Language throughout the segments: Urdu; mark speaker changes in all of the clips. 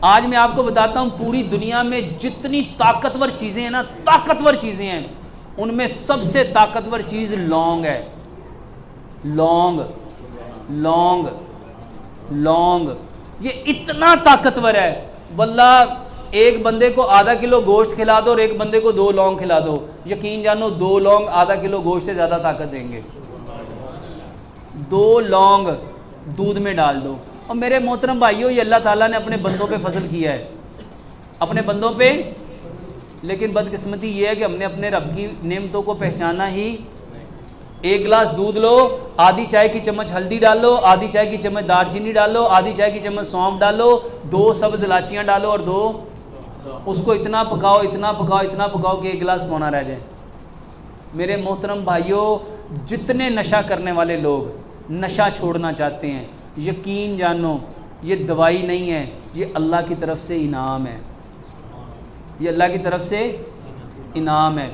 Speaker 1: آج میں آپ کو بتاتا ہوں پوری دنیا میں جتنی طاقتور چیزیں ہیں نا، طاقتور چیزیں ہیں، ان میں سب سے طاقتور چیز لونگ ہے۔ لونگ لونگ لونگ یہ اتنا طاقتور ہے، واللہ ایک بندے کو آدھا کلو گوشت کھلا دو اور ایک بندے کو 2 لونگ کھلا دو، یقین جانو 2 لونگ آدھا کلو گوشت سے زیادہ طاقت دیں گے۔ 2 لونگ دودھ میں ڈال دو۔ اور میرے محترم بھائیوں، یہ اللہ تعالیٰ نے اپنے بندوں پہ فضل کیا ہے، اپنے بندوں پہ، لیکن بدقسمتی یہ ہے کہ ہم نے اپنے رب کی نعمتوں کو پہچانا ہی۔ 1 گلاس دودھ لو، آدھی چائے کی چمچ ہلدی ڈالو، آدھی چائے کی چمچ دار چینی ڈالو، آدھی چائے کی چمچ سونف ڈالو، 2 سبز الائچیاں ڈالو اور 2، اس کو اتنا پکاؤ اتنا پکاؤ اتنا پکاؤ کہ 1 گلاس پونا رہ جائے۔ میرے محترم بھائیوں، جتنے نشہ کرنے والے لوگ نشہ چھوڑنا چاہتے ہیں، یقین جانو یہ دوائی نہیں ہے، یہ اللہ کی طرف سے انعام ہے، یہ اللہ کی طرف سے انعام ہے۔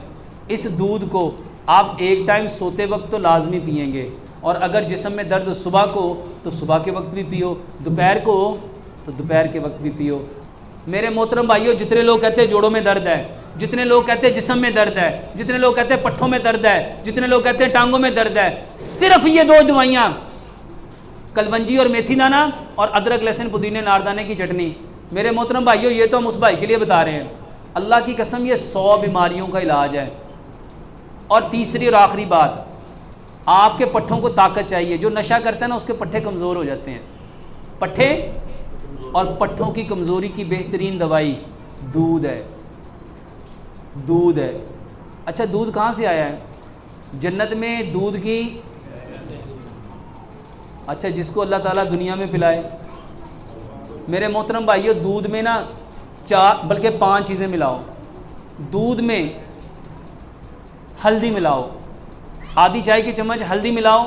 Speaker 1: اس دودھ کو آپ ایک ٹائم سوتے وقت تو لازمی پئیں گے، اور اگر جسم میں درد صبح کو تو صبح کے وقت بھی پیو، دوپہر کو تو دوپہر کے وقت بھی پیو۔ میرے محترم بھائیوں، جتنے لوگ کہتے ہیں جوڑوں میں درد ہے، جتنے لوگ کہتے ہیں جسم میں درد ہے، جتنے لوگ کہتے ہیں پٹھوں میں درد ہے، جتنے لوگ کہتے ہیں ٹانگوں میں درد ہے، صرف یہ 2 دوائیاں، کلونجی اور میتھی دانہ اور ادرک لہسن پودینے ناردانے کی چٹنی۔ میرے محترم بھائیوں، یہ تو ہم اس بھائی کے لیے بتا رہے ہیں، اللہ کی قسم یہ 100 بیماریوں کا علاج ہے۔ اور تیسری اور آخری بات، آپ کے پٹھوں کو طاقت چاہیے۔ جو نشہ کرتا ہے نا، اس کے پٹھے کمزور ہو جاتے ہیں، پٹھے، اور پٹھوں کی کمزوری کی بہترین دوائی دودھ ہے، دودھ ہے۔ اچھا دودھ کہاں سے آیا ہے؟ جنت میں دودھ کی، اچھا جس کو اللہ تعالیٰ دنیا میں پلائے۔ میرے محترم بھائیو، دودھ میں نا 4 بلکہ 5 چیزیں ملاؤ۔ دودھ میں ہلدی ملاؤ، آدھی چائے کی چمچ ہلدی ملاؤ۔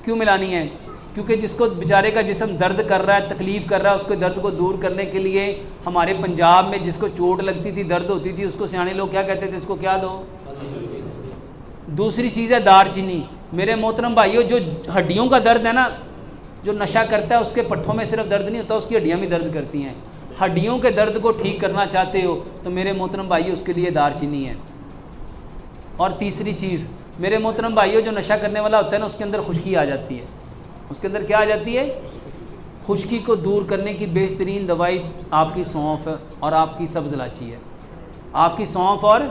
Speaker 1: کیوں ملانی ہے؟ کیونکہ جس کو بیچارے کا جسم درد کر رہا ہے، تکلیف کر رہا ہے، اس کے درد کو دور کرنے کے لیے ہمارے پنجاب میں جس کو چوٹ لگتی تھی، درد ہوتی تھی، اس کو سیانے لوگ کیا کہتے تھے؟ اس کو کیا دو؟ دوسری چیز ہے دار چینی۔ میرے محترم بھائیوں، جو ہڈیوں کا درد ہے نا، جو نشہ کرتا ہے اس کے پٹھوں میں صرف درد نہیں ہوتا، اس کی ہڈیاں بھی درد کرتی ہیں۔ ہڈیوں کے درد کو ٹھیک کرنا چاہتے ہو تو میرے محترم بھائیوں اس کے لیے دار چینی ہے۔ اور تیسری چیز میرے محترم بھائیوں، جو نشہ کرنے والا ہوتا ہے نا، اس کے اندر خشکی آ جاتی ہے۔ اس کے اندر کیا آ جاتی ہے؟ خشکی کو دور کرنے کی بہترین دوائی آپ کی سونف اور آپ کی سبز الائچی ہے، آپ کی سونف اور